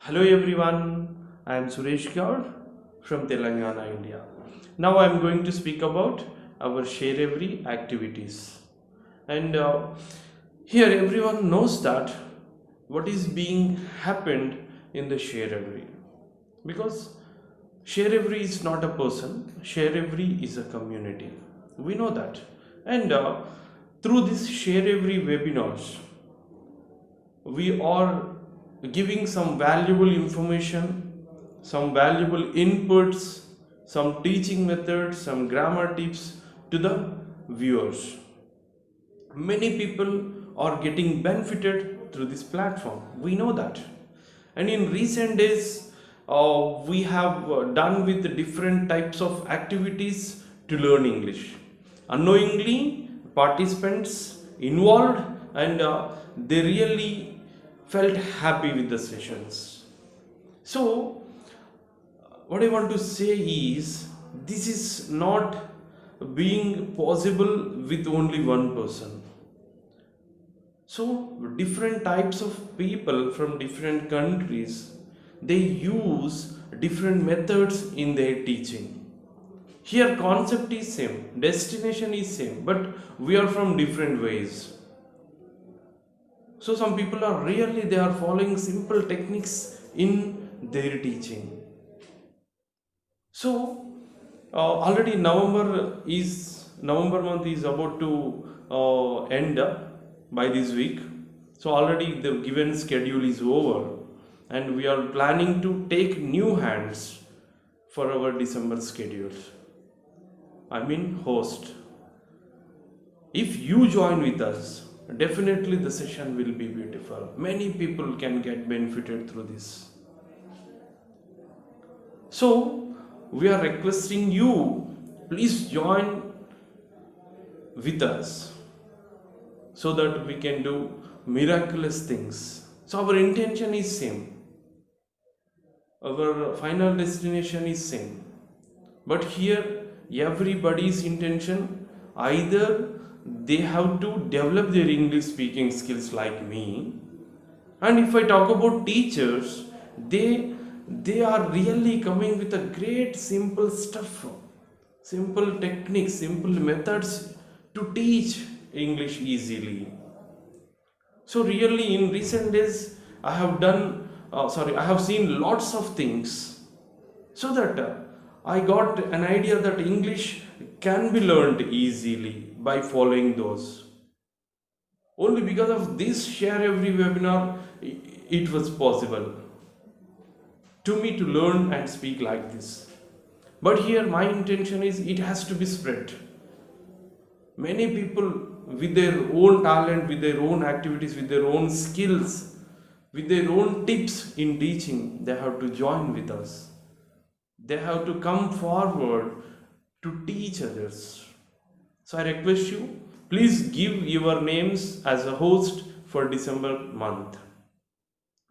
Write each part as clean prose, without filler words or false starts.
Hello everyone, I am Suresh Gaur from Telangana, India. Now I am going to speak about our Share Every activities. And here everyone knows that what is being happened in the Share Every. Because Share Every is not a person, Share Every is a community. We know that. And through this Share Every webinars, we are giving some valuable information, some valuable inputs, some teaching methods, some grammar tips to the viewers. Many people are getting benefited through this platform. We know that. And in recent days, we have done with the different types of activities to learn English. Unknowingly, participants involved and they really felt happy with the sessions. So, what I want to say is this is not being possible with only one person. So different types of people from different countries, they use different methods in their teaching. Here concept is same, destination is same, but we are from different ways. So some people are really they are following simple techniques in their teaching. So already November month is about to end by this week. So already the given schedule is over, and we are planning to take new hands for our December schedule. I mean host. If you join with us, definitely the session will be beautiful. Many people can get benefited through this. So we are requesting you, please join with us so that we can do miraculous things. So our intention is same. Our final destination is same. But here everybody's intention, either they have to develop their English speaking skills like me, and if I talk about teachers, they are really coming with a great simple stuff, simple techniques, simple methods to teach English easily. So really in recent days I have I have seen lots of things, so that I got an idea that English can be learned easily by following those. Only because of this Share Every webinar, it was possible to me to learn and speak like this. But here my intention is it has to be spread. Many people with their own talent, with their own activities, with their own skills, with their own tips in teaching, they have to join with us. They have to come forward to teach others. So I request you, please give your names as a host for December month.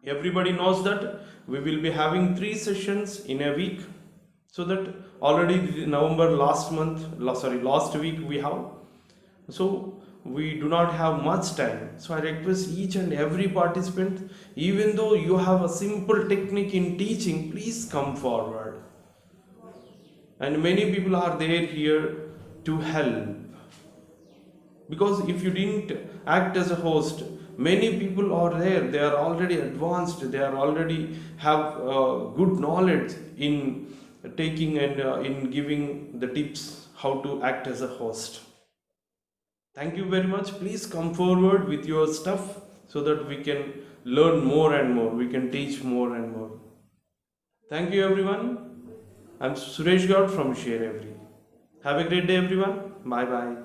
Everybody knows that we will be having 3 sessions in a week. So that already November last week we have. So we do not have much time. So I request each and every participant, even though you have a simple technique in teaching, please come forward. And many people are there here to help. Because if you didn't act as a host, many people are there, they are already advanced, they are already have good knowledge in taking and in giving the tips how to act as a host. Thank you very much. Please come forward with your stuff so that we can learn more and more, we can teach more and more. Thank you everyone. I'm Suresh Gaur from Share Every. Have a great day everyone. Bye bye.